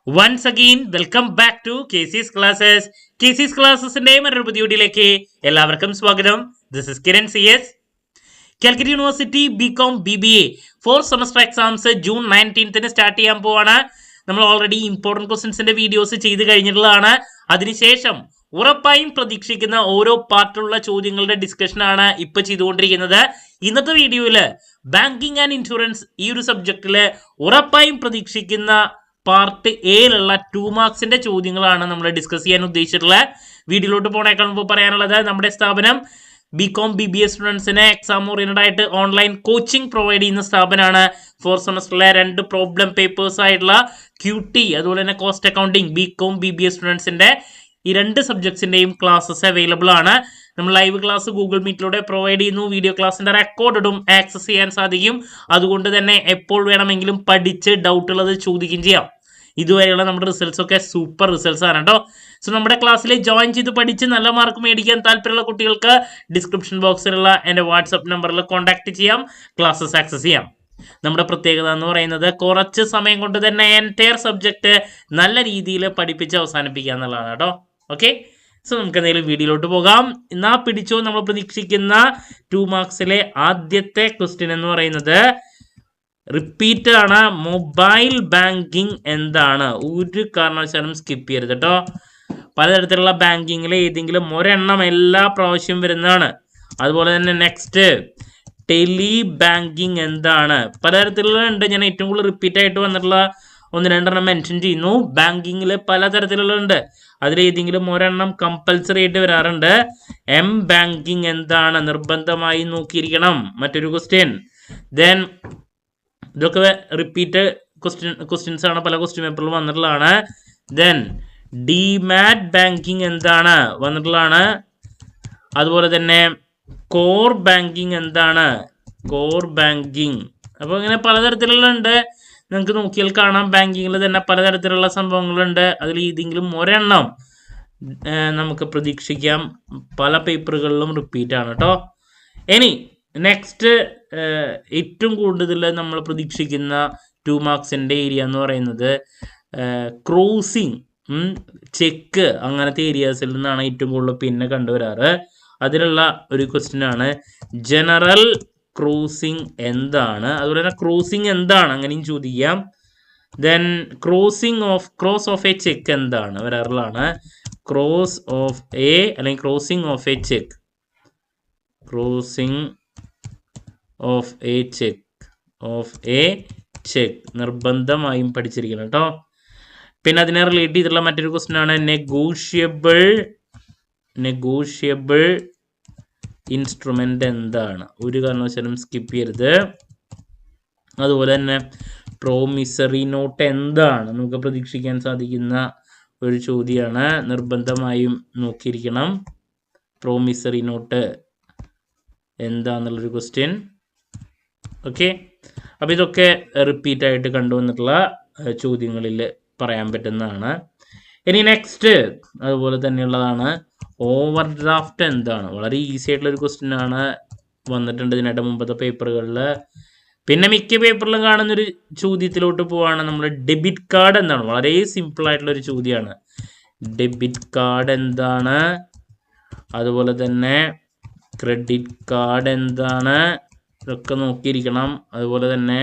Once again, welcome back to KC's Classes. KC's Classes-ന്റെ മറ്റൊരു പുതിയ വീഡിയോയിലേക്ക് എല്ലാവർക്കും സ്വാഗതം. This is Kiran CS. Calicut university BCom BBA 4 semester exams June 19 start ചെയ്യാൻ പോവാണ്. നമ്മൾ ഓൾറെഡി ഇമ്പോർട്ടൻറ്റ് ക്വസ്റ്റ്യൻസിന്റെ വീഡിയോസ് ചെയ്ത് കഴിഞ്ഞിട്ടുള്ളതാണ്. അതിനുശേഷം ഉറപ്പായും പ്രതീക്ഷിക്കുന്ന ഓരോ പാർട്ടിലുള്ള ചോദ്യങ്ങളുടെ ഡിസ്കഷനാണ് ഇപ്പൊ ചെയ്തുകൊണ്ടിരിക്കുന്നത്. ഇന്നത്തെ വീഡിയോയിൽ ബാങ്കിങ് ആൻഡ് ഇൻഷുറൻസ് ഈ ഒരു സബ്ജക്റ്റില് ഉറപ്പായും പ്രതീക്ഷിക്കുന്ന പാർട്ട് എയിലുള്ള 2 മാർക്സിന്റെ ചോദ്യങ്ങളാണ് നമ്മൾ ഡിസ്കസ് ചെയ്യാൻ ഉദ്ദേശിച്ചിട്ടുള്ളത്. വീഡിയോയിലോട്ട് പോണേക്കാൾ മുമ്പ് പറയാനുള്ളത്, നമ്മുടെ സ്ഥാപനം ബികോം BBA സ്റ്റുഡൻസിന് എക്സാം ഓറിയന്റഡ് ആയിട്ട് ഓൺലൈൻ കോച്ചിങ് പ്രൊവൈഡ് ചെയ്യുന്ന സ്ഥാപനമാണ്. 4 സെമസ്റ്ററിലെ 2 പ്രോബ്ലം പേപ്പേഴ്സ് ആയിട്ടുള്ള QT അതുപോലെ തന്നെ കോസ്റ്റ് അക്കൗണ്ടിങ് ബികോം BBA സ്റ്റുഡൻസിന്റെ ഈ 2 സബ്ജക്ട്സിന്റെയും ക്ലാസ്സസ് അവൈലബിൾ ആണ്. നമ്മൾ ലൈവ് ക്ലാസ് ഗൂഗിൾ മീറ്റിലൂടെ പ്രൊവൈഡ് ചെയ്യുന്നു. വീഡിയോ ക്ലാസിന്റെ റെക്കോർഡും ആക്സസ് ചെയ്യാൻ സാധിക്കും. അതുകൊണ്ട് തന്നെ എപ്പോൾ വേണമെങ്കിലും പഠിച്ച് ഡൗട്ട് ഉള്ളത് ചോദിക്കുകയും ചെയ്യാം. ഇതുവരെയുള്ള നമ്മുടെ റിസൾട്ട്സ് ഒക്കെ സൂപ്പർ റിസൾട്ട്സ് ആണ് കേട്ടോ. സോ നമ്മുടെ ക്ലാസ്സിൽ ജോയിൻ ചെയ്ത് പഠിച്ച് നല്ല മാർക്ക് മേടിക്കാൻ താല്പര്യമുള്ള കുട്ടികൾക്ക് ഡിസ്ക്രിപ്ഷൻ ബോക്സിലുള്ള എൻ്റെ വാട്സപ്പ് നമ്പറിൽ കോൺടാക്ട് ചെയ്യാം, ക്ലാസ്സസ് ആക്സസ് ചെയ്യാം. നമ്മുടെ പ്രത്യേകത എന്ന് പറയുന്നത് കുറച്ച് സമയം കൊണ്ട് തന്നെ എൻറ്റയർ സബ്ജക്റ്റ് നല്ല രീതിയിൽ പഠിപ്പിച്ച് അവസാനിപ്പിക്കുക എന്നുള്ളതാണ് കേട്ടോ. ഓക്കെ, സോ നമുക്ക് എന്തെങ്കിലും വീഡിയോയിലോട്ട് പോകാം. എന്നാ പിടിച്ചോ, നമ്മൾ പ്രതീക്ഷിക്കുന്ന 2 മാർക്സിലെ ആദ്യത്തെ ക്വസ്റ്റ്യൻ എന്ന് പറയുന്നത് റിപ്പീറ്റഡ് ആണ്. മൊബൈൽ ബാങ്കിങ് എന്താണ്? ഒരു കാരണവശാലും സ്കിപ്പ് ചെയ്യരുത് കേട്ടോ. പലതരത്തിലുള്ള ബാങ്കിങ്ങിൽ ഏതെങ്കിലും ഒരെണ്ണം എല്ലാ പ്രാവശ്യവും വരുന്നതാണ്. അതുപോലെ തന്നെ നെക്സ്റ്റ് ടെലി ബാങ്കിങ് എന്താണ്? പലതരത്തിലുള്ള ഉണ്ട്. ഞാൻ ഏറ്റവും കൂടുതൽ റിപ്പീറ്റ് ആയിട്ട് വന്നിട്ടുള്ള 1-2 മെൻഷൻ ചെയ്യുന്നു. ബാങ്കിങ്ങിൽ പലതരത്തിലുള്ള ഉണ്ട്. അതിലേതെങ്കിലും ഒരെണ്ണം കമ്പൽസറി ആയിട്ട് വരാറുണ്ട്. എം ബാങ്കിങ് എന്താണ്? നിർബന്ധമായി നോക്കിയിരിക്കണം. മറ്റൊരു ക്വസ്റ്റ്യൻ. ദെൻ ഇതൊക്കെ റിപ്പീറ്റ് ക്വസ്റ്റ്യൻസ് ആണ്, പല ക്വസ്റ്റ്യൻ പേപ്പറിൽ വന്നിട്ടുള്ളതാണ്. ദെൻ ഡിമാറ്റ് ബാങ്കിങ് എന്താണ്? വന്നിട്ടുള്ളതാണ്. അതുപോലെ തന്നെ കോർ ബാങ്കിങ് എന്താണ്? Core banking. അപ്പോൾ ഇങ്ങനെ പലതരത്തിലുള്ള ഉണ്ട്. നിങ്ങൾക്ക് നോക്കിയാൽ കാണാം, ബാങ്കിങ്ങിൽ തന്നെ പലതരത്തിലുള്ള സംഭവങ്ങളുണ്ട്. അതിൽ ഏതെങ്കിലും ഒരെണ്ണം നമുക്ക് പ്രതീക്ഷിക്കാം. പല പേപ്പറുകളിലും റിപ്പീറ്റ് ആണ് കേട്ടോ. ഇനി നെക്സ്റ്റ് ഏറ്റവും കൂടുതൽ നമ്മൾ പ്രതീക്ഷിക്കുന്ന 2 മാർക്സിൻ്റെ ഏരിയ എന്ന് പറയുന്നത് ക്രോസിങ്, ചെക്ക്, അങ്ങനത്തെ ഏരിയാസിൽ നിന്നാണ് ഏറ്റവും കൂടുതൽ പിന്നെ കണ്ടുവരാറ്. അതിലുള്ള ഒരു ക്വസ്റ്റ്യൻ ആണ് ജനറൽ ക്രോസിങ് എന്താണ്? അതുപോലെ തന്നെ ക്രോസിങ് എന്താണ് അങ്ങനെയും ചോദിക്കാം. Then cross of a check എന്താണ് വരാറുള്ളതാണ്. ക്രോസ് ഓഫ് എ അല്ലെങ്കിൽ crossing of a check, crossing of a check നിർബന്ധമായും പഠിച്ചിരിക്കണം കേട്ടോ. പിന്നെ അതിനെ റിലേറ്റ് ചെയ്തിട്ടുള്ള മറ്റൊരു ക്വസ്റ്റ്യൻ ആണ് നെഗോഷ്യബിൾ ഇൻസ്ട്രുമെന്റ് എന്താണ്? ഒരു കാരണവശാലും സ്കിപ്പ് ചെയ്യരുത്. അതുപോലെ തന്നെ പ്രോമിസറി നോട്ട് എന്താണ്? നമുക്ക് പ്രതീക്ഷിക്കാൻ സാധിക്കുന്ന ഒരു ചോദ്യമാണ്. നിർബന്ധമായും നോക്കിയിരിക്കണം. പ്രോമിസറി നോട്ട് എന്താന്നുള്ളൊരു ക്വസ്റ്റ്യൻ. ഓക്കെ, അപ്പോൾ ഇതൊക്കെ റിപ്പീറ്റ് ആയിട്ട് കണ്ടുവന്നിട്ടുള്ള ചോദ്യങ്ങളിൽ പറയാൻ പറ്റുന്നതാണ്. ഇനി നെക്സ്റ്റ് അതുപോലെ തന്നെയുള്ളതാണ് ഓവർ ഡ്രാഫ്റ്റ് എന്താണ്? വളരെ ഈസി ആയിട്ടുള്ള ഒരു ക്വസ്റ്റ്യൻ ആണ്, വന്നിട്ടുണ്ട് ഇതിനായിട്ട് മുമ്പത്തെ പേപ്പറുകളിൽ. പിന്നെ മിക്ക പേപ്പറിലും കാണുന്നൊരു ചോദ്യത്തിലോട്ട് പോവാണ് നമ്മൾ. ഡെബിറ്റ് കാർഡ് എന്താണ്? വളരെ സിമ്പിൾ ആയിട്ടുള്ള ഒരു ചോദ്യമാണ്. ഡെബിറ്റ് കാർഡ് എന്താണ്? അതുപോലെ തന്നെ ക്രെഡിറ്റ് കാർഡ് എന്താണ്? ഇതൊക്കെ നോക്കിയിരിക്കണം. അതുപോലെ തന്നെ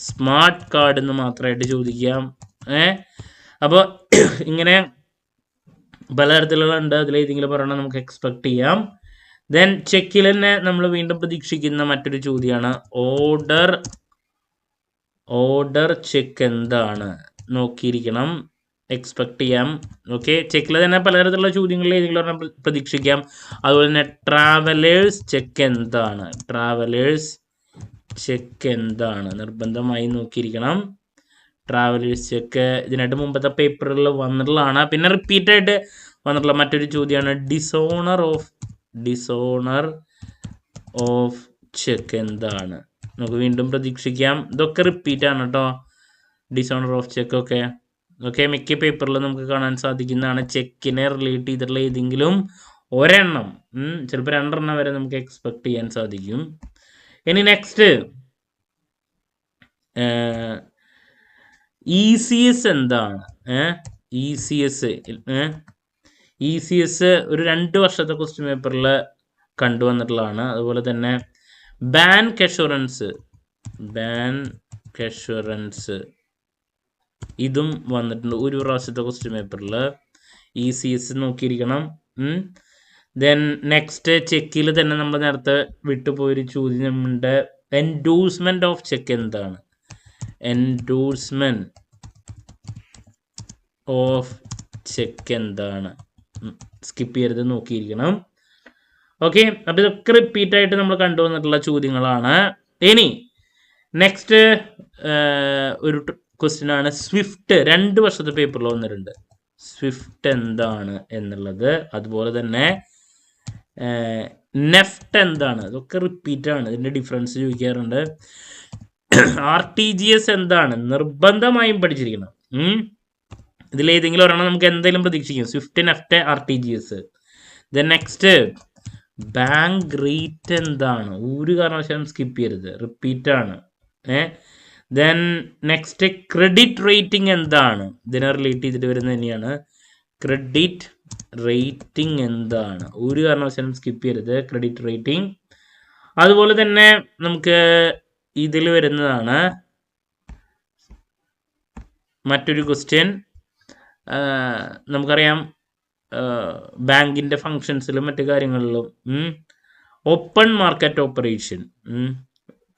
സ്മാർട്ട് കാർഡ് എന്ന് മാത്രമായിട്ട് ചോദിക്കാം. അപ്പോൾ ഇങ്ങനെ പലതരത്തിലുള്ള ഉണ്ട്. അതിലേതെങ്കിലും പറയണം നമുക്ക് എക്സ്പെക്ട് ചെയ്യാം. ദെൻ ചെക്കിൽ തന്നെ നമ്മൾ വീണ്ടും പ്രതീക്ഷിക്കുന്ന മറ്റൊരു ചോദ്യമാണ് ഓർഡർ ചെക്ക് എന്താണ്? നോക്കിയിരിക്കണം, എക്സ്പെക്ട് ചെയ്യാം. ഓക്കെ, ചെക്കിൽ തന്നെ പലതരത്തിലുള്ള ചോദ്യങ്ങളിൽ ഏതെങ്കിലും ഒരെണ്ണം പ്രതീക്ഷിക്കാം. അതുപോലെ തന്നെ ട്രാവലേഴ്സ് ചെക്ക് എന്താണ്? നിർബന്ധമായി നോക്കിയിരിക്കണം. ട്രാവലേഴ്സ് ചെക്ക് ഇതിനായിട്ട് മുമ്പത്തെ പേപ്പറിൽ വന്നിട്ടുള്ളതാണ്. പിന്നെ റിപ്പീറ്റ് ആയിട്ട് വന്നിട്ടുള്ള മറ്റൊരു ചോദ്യമാണ് ഡിസോണർ ഓഫ് ചെക്ക് എന്താണ്? നമുക്ക് വീണ്ടും പ്രതീക്ഷിക്കാം. ഇതൊക്കെ റിപ്പീറ്റ് ആണ് കേട്ടോ, ഡിസോണർ ഓഫ് ചെക്ക് ഒക്കെ. ഓക്കെ, മിക്ക പേപ്പറിലും നമുക്ക് കാണാൻ സാധിക്കുന്നതാണ്. ചെക്കിനെ റിലേറ്റ് ചെയ്തിട്ടുള്ള ഏതെങ്കിലും ഒരെണ്ണം, ചിലപ്പോൾ 2 എണ്ണം വരെ നമുക്ക് എക്സ്പെക്ട് ചെയ്യാൻ സാധിക്കും. ഇനി നെക്സ്റ്റ് ECS എന്താണ്? ECS ഒരു 2 വർഷത്തെ ക്വസ്റ്റ്യൻ പേപ്പറിൽ കണ്ടുവന്നിട്ടുള്ളതാണ്. അതുപോലെ തന്നെ ബാങ്ക് അഷുറൻസ് ഇതും വന്നിട്ടുണ്ട് 1 പ്രാവശ്യത്തെ ക്വസ്റ്റ്യൻ പേപ്പറിൽ. ECS നോക്കിയിരിക്കണം. ദെൻ നെക്സ്റ്റ് ചെക്കിൽ തന്നെ നമ്മൾ നേരത്തെ വിട്ടുപോയൊരു ചോദ്യമുണ്ട്. എൻഡോഴ്സ്മെന്റ് ഓഫ് ചെക്ക് എന്താണ്? എൻഡോഴ്സ്മെന്റ് ഓഫ് ചെക്ക് എന്താണ്? സ്കിപ്പ് ചെയ്യരുത്, നോക്കിയിരിക്കണം. ഓക്കെ, അപ്പോൾ ഇതൊക്കെ റിപ്പീറ്റ് ആയിട്ട് നമ്മൾ കണ്ടുവന്നിട്ടുള്ള ചോദ്യങ്ങളാണ്. ഇനി നെക്സ്റ്റ് ഒരു ക്വസ്റ്റ്യൻ ആണ് സ്വിഫ്റ്റ്. 2 വർഷത്തെ പേപ്പറിൽ വന്നിട്ടുണ്ട്. സ്വിഫ്റ്റ് എന്താണ് എന്നുള്ളത്. അതുപോലെ തന്നെ നെഫ്റ്റ് എന്താണ്? ഇതൊക്കെ റിപ്പീറ്റ് ആണ്. ഇതിൻ്റെ ഡിഫറൻസ് ചോദിക്കാറുണ്ട്. RTGS എന്താണ്? നിർബന്ധമായും പഠിച്ചിരിക്കണം. ഇതിലേതെങ്കിലും ഒരെണ്ണം നമുക്ക് എന്തെങ്കിലും പ്രതീക്ഷിക്കും. SWIFT, NEFT, RTGS. Then next bank rate എന്താണ്? ഒരു കാരണവശാലും സ്കിപ്പ് ചെയ്യരുത്, റിപ്പീറ്റ് ആണ്. ദെൻ നെക്സ്റ്റ് ക്രെഡിറ്റ് റേറ്റിംഗ് എന്താണ്? ഇതിനെ റിലേറ്റ് ചെയ്തിട്ട് വരുന്നത് തന്നെയാണ്. ക്രെഡിറ്റ് റേറ്റിംഗ് എന്താണ്? ഒരു കാരണവശാലും സ്കിപ്പ് ചെയ്യരുത്, ക്രെഡിറ്റ് റേറ്റിംഗ്. അതുപോലെ തന്നെ നമുക്ക് ഇതിൽ വരുന്നതാണ് മറ്റൊരു ക്വസ്റ്റ്യൻ. നമുക്കറിയാം ബാങ്കിൻ്റെ ഫങ്ഷൻസിലും മറ്റു കാര്യങ്ങളിലും ഓപ്പൺ മാർക്കറ്റ് ഓപ്പറേഷൻ.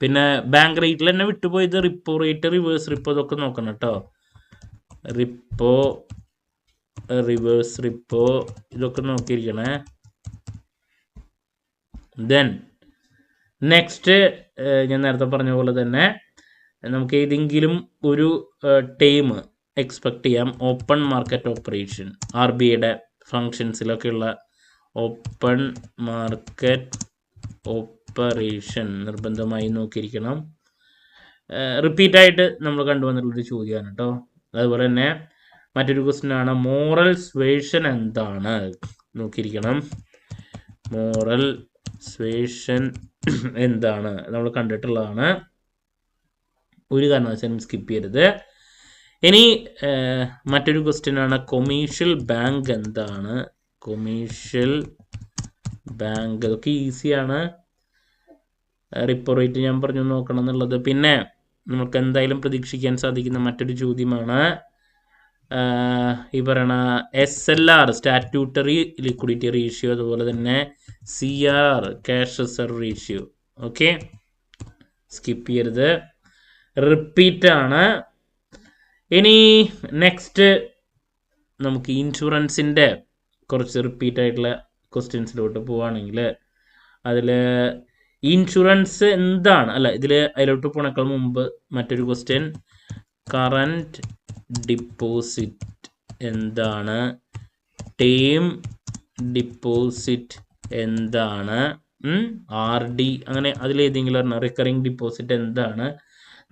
പിന്നെ ബാങ്ക് റേറ്റിൽ തന്നെ വിട്ടുപോയത് റിപ്പോ റേറ്റ്, റിവേഴ്സ് റിപ്പോ, ഇതൊക്കെ നോക്കണം കേട്ടോ. റിപ്പോ, റിവേഴ്സ് റിപ്പോ, ഇതൊക്കെ നോക്കിയിരിക്കണേ. ദെൻ നെക്സ്റ്റ് ഞാൻ നേരത്തെ പറഞ്ഞ പോലെ തന്നെ നമുക്ക് ഏതെങ്കിലും ഒരു ടൈം എക്സ്പെക്ട് ചെയ്യാം. ഓപ്പൺ മാർക്കറ്റ് ഓപ്പറേഷൻ, RBIയുടെ ഫങ്ഷൻസിലൊക്കെയുള്ള ഓപ്പൺ മാർക്കറ്റ് ഓപ്പറേഷൻ നിർബന്ധമായി നോക്കിയിരിക്കണം. റിപ്പീറ്റായിട്ട് നമ്മൾ കണ്ടുവന്നിട്ടുള്ളൊരു ചോദ്യമാണ് കേട്ടോ. അതുപോലെ തന്നെ മറ്റൊരു ക്വസ്റ്റ്യൻ ആണ് മോറൽ സ്വേഷൻ എന്താണ്? നോക്കിയിരിക്കണം. മോറൽ സ്വേഷൻ എന്താണ്? നമ്മൾ കണ്ടിട്ടുള്ളതാണ്, ഒരു കാരണവശാലും സ്കിപ്പ് ചെയ്യരുത്. ഇനി മറ്റൊരു ക്വസ്റ്റ്യൻ ആണ് കൊമേഴ്ഷ്യൽ ബാങ്ക് എന്താണ്? കൊമേഴ്ഷ്യൽ ബാങ്ക്, അതൊക്കെ ഈസിയാണ്. റിപ്പോ റേറ്റ് ഞാൻ പറഞ്ഞു നോക്കണം എന്നുള്ളത്. പിന്നെ നമുക്ക് എന്തായാലും പ്രതീക്ഷിക്കാൻ സാധിക്കുന്ന മറ്റൊരു ചോദ്യമാണ് ഈ പറയണ SLR സ്റ്റാറ്റ്യൂട്ടറി ലിക്വിഡിറ്റി റേഷ്യോ, അതുപോലെ തന്നെ CRR cash reserve ratio. Okay, skip ചെയ്യരുത്, റിപ്പീറ്റ് ആണ്. ഇനി നെക്സ്റ്റ് നമുക്ക് ഇൻഷുറൻസിൻ്റെ കുറച്ച് റിപ്പീറ്റ് ആയിട്ടുള്ള ക്വസ്റ്റ്യൻസിലോട്ട് പോവുകയാണെങ്കിൽ അതിൽ ഇൻഷുറൻസ് എന്താണ്? അതിലോട്ട് പോണേക്കാൾ മുമ്പ് മറ്റൊരു ക്വസ്റ്റ്യൻ, കറൻറ്റ് ഡിപ്പോസിറ്റ് എന്താണ്? ടേം ഡിപ്പോസിറ്റ് എന്താണ്? RD, അങ്ങനെ അതിലേതെങ്കിലും ഒരെണ്ണം. റിക്കറിംഗ് ഡിപ്പോസിറ്റ് എന്താണ്?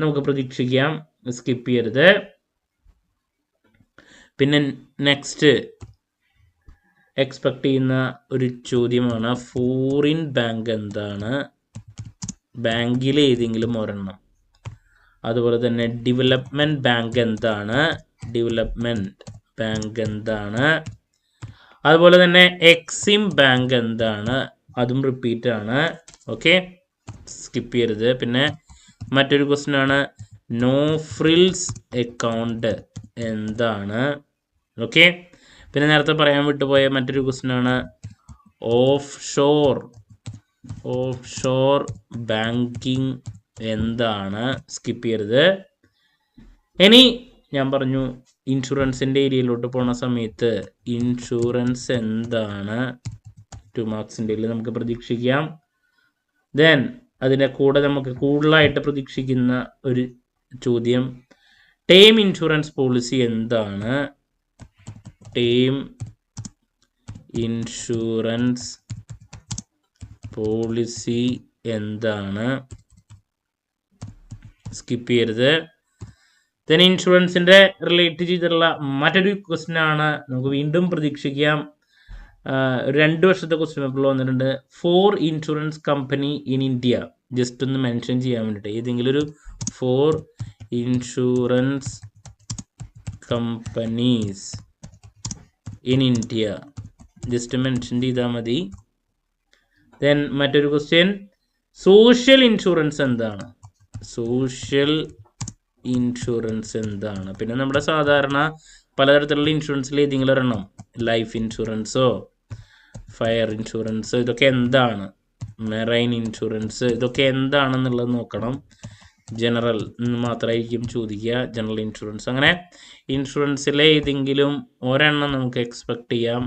നമുക്ക് പ്രതീക്ഷിക്കാം, സ്കിപ്പ് ചെയ്യരുത്. പിന്നെ നെക്സ്റ്റ് എക്സ്പെക്ട് ചെയ്യുന്ന ഒരു ചോദ്യമാണ് ഫോറിൻ ബാങ്ക് എന്താണ്? ബാങ്കിലെ ഏതെങ്കിലും ഒരെണ്ണം. അതുപോലെ തന്നെ ഡെവലപ്മെൻറ്റ് ബാങ്ക് എന്താണ്? ഡെവലപ്മെൻറ്റ് ബാങ്ക് എന്താണ്? അതുപോലെ തന്നെ എക്സിം ബാങ്ക് എന്താണ്? അതും റിപ്പീറ്റ് ആണ്. ഓക്കെ, സ്കിപ്പ് ചെയ്യരുത്. പിന്നെ മറ്റൊരു ക്വസ്റ്റ്യൻ ആണ് നോ ഫ്രിൽസ് അക്കൗണ്ട് എന്താണ്? ഓക്കെ, പിന്നെ നേരത്തെ പറയാൻ വിട്ടുപോയ മറ്റൊരു ക്വസ്റ്റ്യൻ ആണ് ഓഫ് ഷോർ ബാങ്കിങ് എന്താണ്? സ്കിപ്പ് ചെയ്യരുത്. ഇനി ഞാൻ പറഞ്ഞു ഇൻഷുറൻസിൻ്റെ ഏരിയയിലോട്ട് പോണ സമയത്ത് ഇൻഷുറൻസ് എന്താണ്? 2 മാർക്സിൻ്റെ നമുക്ക് പ്രതീക്ഷിക്കാം. ദെൻ അതിൻ്റെ കൂടെ നമുക്ക് കൂടുതലായിട്ട് പ്രതീക്ഷിക്കുന്ന ഒരു ചോദ്യം ടേം ഇൻഷുറൻസ് പോളിസി എന്താണ്? ടേം ഇൻഷുറൻസ് പോളിസി എന്താണ്? സ്കിപ്പ് ചെയ്യരുത്. ദെൻ ഇൻഷുറൻസിൻ്റെ റിലേറ്റ് ചെയ്തിട്ടുള്ള മറ്റൊരു ക്വസ്റ്റ്യൻ ആണ് നമുക്ക് വീണ്ടും പ്രതീക്ഷിക്കാം. 2 വർഷത്തെ ക്വസ്റ്റ്യൻ പേപ്പറിൽ വന്നിട്ടുണ്ട്. 4 insurance company in India. Just ഒന്ന് മെൻഷൻ ചെയ്യാൻ വേണ്ടിയിട്ട് ഏതെങ്കിലും ഒരു 4 insurance companies in India. Just mention ചെയ്താൽ മതി. ദെൻ മറ്റൊരു ക്വസ്റ്റ്യൻ, സോഷ്യൽ ഇൻഷുറൻസ് എന്താണ്? സോഷ്യൽ ഇൻഷുറൻസ് എന്താണ്? പിന്നെ നമ്മുടെ സാധാരണ പലതരത്തിലുള്ള ഇൻഷുറൻസിൽ ഏതെങ്കിലും ഒരെണ്ണം, ലൈഫ് ഇൻഷുറൻസോ ഫയർ ഇൻഷുറൻസ്, ഇതൊക്കെ എന്താണ്? മെറൈൻ ഇൻഷുറൻസ്, ഇതൊക്കെ എന്താണെന്നുള്ളത് നോക്കണം. ജനറൽ മാത്രമായിരിക്കും ചോദിക്കുക, ജനറൽ ഇൻഷുറൻസ്. അങ്ങനെ ഇൻഷുറൻസിലെ ഏതെങ്കിലും ഒരെണ്ണം നമുക്ക് എക്സ്പെക്ട് ചെയ്യാം.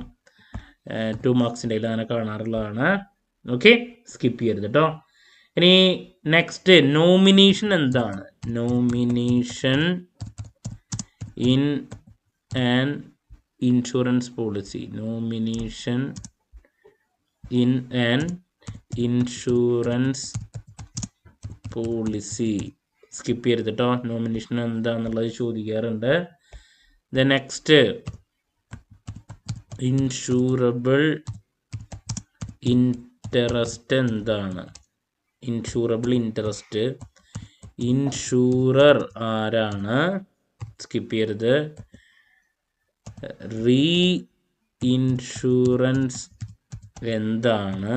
2 മാർക്സിൻ്റെ അങ്ങനെ കാണാറുള്ളതാണ്. ഓക്കെ, സ്കിപ്പ് ചെയ്യരുത് കേട്ടോ. ഇനി നെക്സ്റ്റ്, നോമിനേഷൻ എന്താണ്? Nomination in an insurance policy. Nomination in an insurance policy. Skip ചെയ്യരുത് കേട്ടോ, നോമിനേഷൻ എന്താണെന്നുള്ളത് ചോദിക്കാറുണ്ട്. ദ നെക്സ്റ്റ്, ഇൻഷൂറബിൾ ഇൻട്രസ്റ്റ് എന്താണ്? ഇൻഷൂറബിൾ ഇൻട്രസ്റ്റ്, ഇൻഷൂറർ ആരാണ്? സ്കിപ്പ് ചെയ്യരുത്. റീ ഇൻഷുറൻസ് എന്താണ്?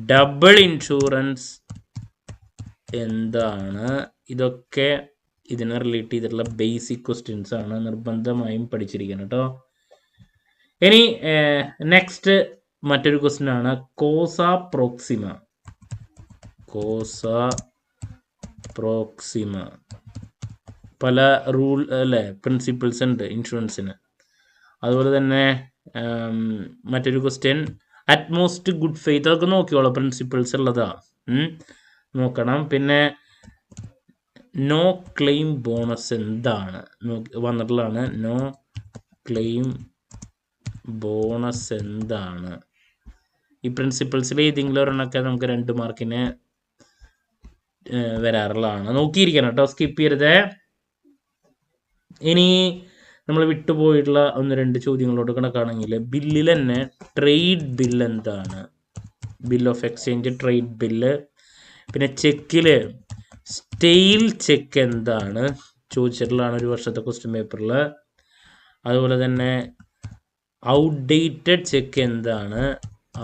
ഡബിൾ ഇൻഷുറൻസ് എന്താണ്? ഇതൊക്കെ ഇതിനെ റിലേറ്റ് ചെയ്തിട്ടുള്ള ബേസിക് ക്വസ്റ്റ്യൻസ് ആണ്, നിർബന്ധമായും പഠിച്ചിരിക്കണം കേട്ടോ. ഇനി നെക്സ്റ്റ് മറ്റൊരു ക്വസ്റ്റ്യൻ ആണ്, കോസ പ്രോക്സിമ. കോസ പ്രോക്സിമ പല റൂൾ അല്ലേ, പ്രിൻസിപ്പിൾസ് ഉണ്ട് ഇൻഷുറൻസിന്. അതുപോലെ തന്നെ മറ്റൊരു ക്വസ്റ്റ്യൻ, അറ്റ്മോസ്റ്റ് ഗുഡ് ഫെയ്ത്ത്, അതൊക്കെ നോക്കിയോളാം, പ്രിൻസിപ്പിൾസ് ഉള്ളതാ, നോക്കണം. പിന്നെ നോ ക്ലെയിം ബോണസ് എന്താണ് വന്നിട്ടുള്ളതാണ്. നോ ക്ലെയിം ബോണസ് എന്താണ്? ഈ പ്രിൻസിപ്പിൾസിൽ ഏതെങ്കിലും ഒരെണ്ണമൊക്കെ നമുക്ക് 2 മാർക്കിന് വരാറുള്ളതാണ്, നോക്കിയിരിക്കണം കേട്ടോ, സ്കിപ്പ് ചെയ്യരുതേ. ഇനി നമ്മൾ വിട്ടുപോയിട്ടുള്ള 1-2 ചോദ്യങ്ങളോട് കണക്കാണെങ്കിൽ, ബില്ലിൽ തന്നെ ട്രേഡ് ബില്ല് എന്താണ്? Bill of exchange, trade bill. പിന്നെ ചെക്കിൽ സ്റ്റെയിൽ ചെക്ക് എന്താണ് ചോദിച്ചിട്ടുള്ളതാണ് ഒരു വർഷത്തെ ക്വസ്റ്റ്യൻ പേപ്പറിൽ. അതുപോലെ തന്നെ ഔട്ട്ഡേറ്റഡ് ചെക്ക് എന്താണ്?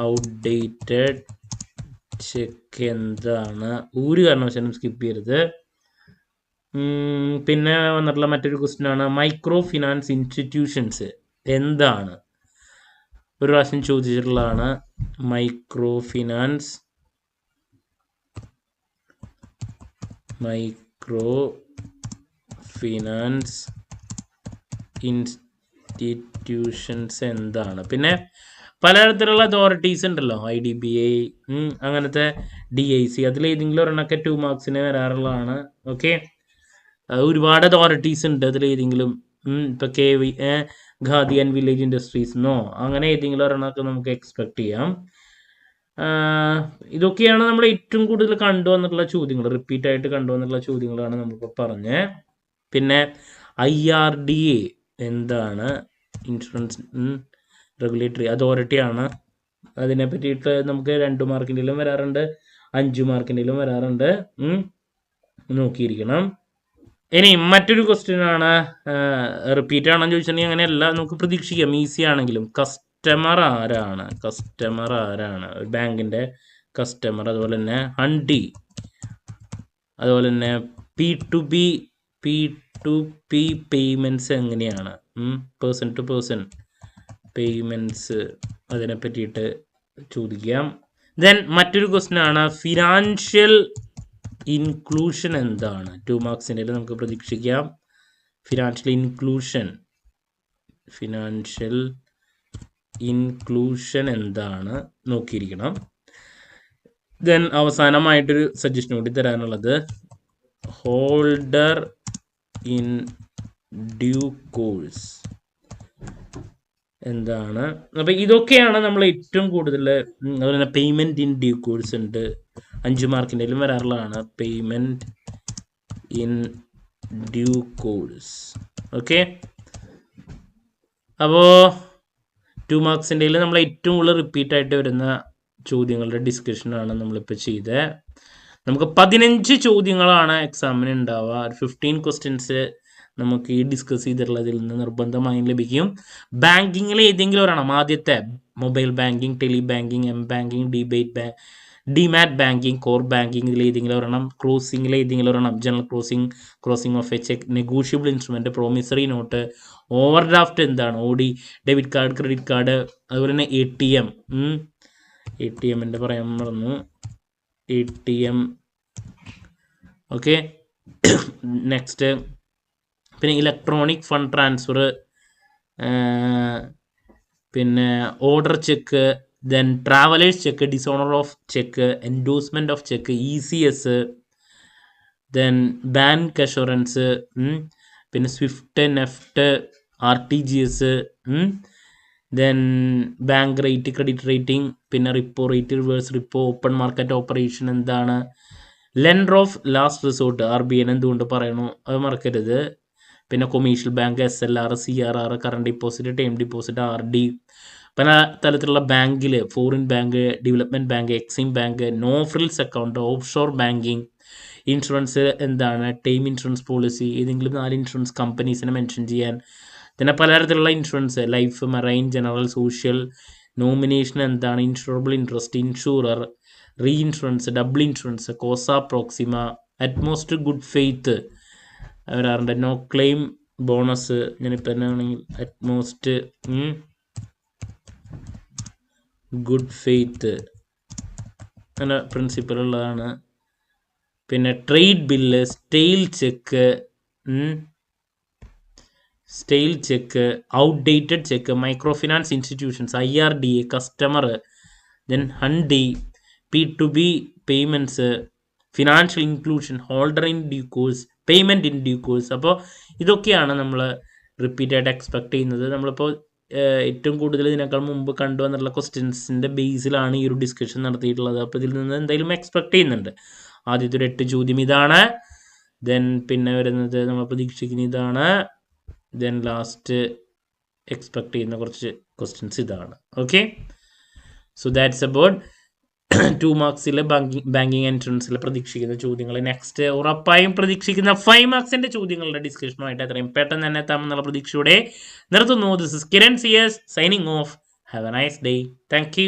ഔട്ട്ഡേറ്റഡ് ചെക്ക് എന്താണ്? ഒരു കാരണവശാലും സ്കിപ്പ് ചെയ്യരുത്. പിന്നെ വന്നിട്ടുള്ള മറ്റൊരു ക്വസ്റ്റ്യൻ ആണ്, മൈക്രോ ഫിനാൻസ് ഇൻസ്റ്റിറ്റ്യൂഷൻസ് എന്താണ്? ഒരു പ്രാവശ്യം ചോദിച്ചിട്ടുള്ളതാണ്. മൈക്രോ ഫിനാൻസ് ഇൻസ്റ്റിറ്റ്യൂഷൻസ് എന്താണ്? പിന്നെ പലതരത്തിലുള്ള അതോറിറ്റീസ് ഉണ്ടല്ലോ, IDBI, അങ്ങനത്തെ DIC, അതിലേതെങ്കിലും ഒരെണ്ണമൊക്കെ 2 മാർക്സിന് വരാറുള്ളതാണ്. ഓക്കെ, ഒരുപാട് അതോറിറ്റീസ് ഉണ്ട്, അതിലേതെങ്കിലും ഇപ്പോൾ ഖാദി ആൻഡ് വില്ലേജ് ഇൻഡസ്ട്രീസ് അങ്ങനെ ഏതെങ്കിലും ഒരെണ്ണമൊക്കെ നമുക്ക് എക്സ്പെക്ട് ചെയ്യാം. ഇതൊക്കെയാണ് നമ്മൾ ഏറ്റവും കൂടുതൽ കണ്ടുവന്നിട്ടുള്ള ചോദ്യങ്ങൾ, റിപ്പീറ്റ് ആയിട്ട് കണ്ടുവന്നിട്ടുള്ള ചോദ്യങ്ങളാണ് നമ്മളിപ്പോൾ പറഞ്ഞത്. പിന്നെ IRDA എന്താണ്? ഇൻഷുറൻസ് റെഗുലേറ്ററി അതോറിറ്റിയാണ്. അതിനെ പറ്റിയിട്ട് നമുക്ക് 2 മാർക്കിൻ്റെയിലും വരാറുണ്ട്, 5 മാർക്കിൻ്റെയിലും വരാറുണ്ട്, നോക്കിയിരിക്കണം. ഇനി മറ്റൊരു ക്വസ്റ്റ്യൻ ആണ്, റിപ്പീറ്റ് ആണെന്ന് ചോദിച്ചിട്ടുണ്ടെങ്കിൽ അങ്ങനെയല്ല, നമുക്ക് പ്രതീക്ഷിക്കാം, ഈസി ആണെങ്കിലും. കസ്റ്റമർ ആരാണ്? കസ്റ്റമർ ആരാണ്? ഒരു ബാങ്കിൻ്റെ കസ്റ്റമർ. അതുപോലെ തന്നെ ഹണ്ടി, അതുപോലെ തന്നെ P2P പേയ്മെൻറ്റ്സ് എങ്ങനെയാണ്? പേഴ്സൺ ടു പേഴ്സൺ പേയ്മെൻറ്റ്സ്, അതിനെ പറ്റിയിട്ട് ചോദിക്കാം. ദെൻ മറ്റൊരു ക്വസ്റ്റ്യൻ ആണ്, ഫിനാൻഷ്യൽ ഇൻക്ലൂഷൻ എന്താണ്? 2 മാർക്സിൻ്റെ നമുക്ക് പ്രതീക്ഷിക്കാം. ഫിനാൻഷ്യൽ ഇൻക്ലൂഷൻ എന്താണ്? നോക്കിയിരിക്കണം. ദെൻ അവസാനമായിട്ടൊരു സജഷൻ കൂടി തരാനുള്ളത്, ഹോൾഡർ ഇൻ ഡ്യൂ കോഴ്സ് എന്താണ്? അപ്പോൾ ഇതൊക്കെയാണ് നമ്മൾ ഏറ്റവും കൂടുതൽ. അതുപോലെ തന്നെ പേയ്മെൻറ്റ് ഇൻ ഡ്യൂ കോഴ്സ് ഉണ്ട്, 5 മാർക്കിൻ്റെയിലും വരാറുള്ളതാണ്, payment in due course. Okay, അപ്പോൾ 2 മാർക്സിൻ്റെയിൽ നമ്മൾ ഏറ്റവും കൂടുതൽ റിപ്പീറ്റായിട്ട് വരുന്ന ചോദ്യങ്ങളുടെ ഡിസ്കഷനാണ് നമ്മളിപ്പോൾ ചെയ്തത്. നമുക്ക് 15 ചോദ്യങ്ങളാണ് എക്സാമിന് ഉണ്ടാവുക. 15 ക്വസ്റ്റ്യൻസ് നമുക്ക് ഈ ഡിസ്കസ് ചെയ്തിട്ടുള്ളതിൽ നിന്ന് നിർബന്ധമായും ലഭിക്കും. ബാങ്കിങ്ങിൽ ഏതെങ്കിലും ഒരെണ്ണം, ആദ്യത്തെ mobile banking, tele banking, M banking, demat banking, core banking, ഇതിൽ ഏതെങ്കിലും ഒരെണ്ണം, ക്രോസിംഗിൽ ഏതെങ്കിലും ഒരെണ്ണം, general crossing of a cheque, negotiable instrument, promissory note, overdraft എന്താണ്, OD, debit card, credit card, അതുപോലെ തന്നെ ATM, ATMൻ്റെ പറയാൻ മറന്നു, ATM. ഓക്കെ, നെക്സ്റ്റ് പിന്നെ ഇലക്ട്രോണിക് ഫണ്ട് ട്രാൻസ്ഫർ, പിന്നെ order cheque, then travellers cheque, dishonour of cheque, endorsement of cheque, ECS, then bank assurance, പിന്നെ SWIFT, NEFT, RTGS, then bank rate, credit rating, പിന്നെ repo rate, reverse repo, open market operation എന്താണ്, lender of last resort, RBI എന്തുകൊണ്ട് പറയണു അത് മറക്കരുത്, പിന്നെ commercial bank, SLR, CRR, current deposit, time deposit, RD. പല തരത്തിലുള്ള ബാങ്കിൽ, foreign bank, development bank, Exim bank, no frills account, offshore banking, insurance എന്താണ്, ടൈം ഇൻഷുറൻസ് പോളിസി, ഏതെങ്കിലും 4 ഇൻഷുറൻസ് കമ്പനീസിനെ മെൻഷൻ ചെയ്യാൻ, പിന്നെ പലതരത്തിലുള്ള insurance, life, marine, general, social, nomination എന്താണ്, insurable interest, ഇൻഷൂറർ, reinsurance, double insurance, causa proxima, utmost good faith വരാറുണ്ട്, no claim bonus, ഞാനിപ്പോൾ എന്നാണെങ്കിൽ അറ്റ്മോസ്റ്റ് ഗുഡ് ഫെയ്ത്ത് അങ്ങനെ പ്രിൻസിപ്പൽ ഉള്ളതാണ്. പിന്നെ trade bill, stale cheque, outdated cheque, micro finance institutions, IRDA, customer, then hundi, P2B payments, financial inclusion, holder in due course, payment in due course. അപ്പോൾ ഇതൊക്കെയാണ് നമ്മൾ റിപ്പീറ്റായിട്ട് expect ചെയ്യുന്നത്. നമ്മളിപ്പോൾ ഏറ്റവും കൂടുതൽ ഇതിനേക്കാൾ മുമ്പ് കണ്ടുവന്നിട്ടുള്ള ക്വസ്റ്റ്യൻസിൻ്റെ ബേസിലാണ് ഈ ഒരു ഡിസ്കഷൻ നടത്തിയിട്ടുള്ളത്. അപ്പോൾ ഇതിൽ നിന്ന് എന്തായാലും എക്സ്പെക്ട് ചെയ്യുന്നുണ്ട്. ആദ്യത്തെ ഒരു 8 ചോദ്യം ഇതാണ്, ദെൻ പിന്നെ വരുന്നത് നമ്മൾ പ്രതീക്ഷിക്കുന്ന ഇതാണ്, ദെൻ ലാസ്റ്റ് എക്സ്പെക്ട് ചെയ്യുന്ന കുറച്ച് ക്വസ്റ്റ്യൻസ് ഇതാണ്. ഓക്കെ, സോ ദാറ്റ്സ് അബൌട്ട് 2 മാർക്സിലെ ബാങ്കിങ് എൻട്രൻസിൽ പ്രതീക്ഷിക്കുന്ന ചോദ്യങ്ങൾ. നെക്സ്റ്റ് ഉറപ്പായും പ്രതീക്ഷിക്കുന്ന 5 മാർക്സിൻ്റെ ചോദ്യങ്ങളുടെ ഡിസ്കഷനുമായിട്ട് എത്രയും പെട്ടെന്ന് തന്നെ എത്താമെന്നുള്ള പ്രതീക്ഷയോടെ നിർത്തുന്നു. This is Kiran CS signing off. Have a nice day. Thank U.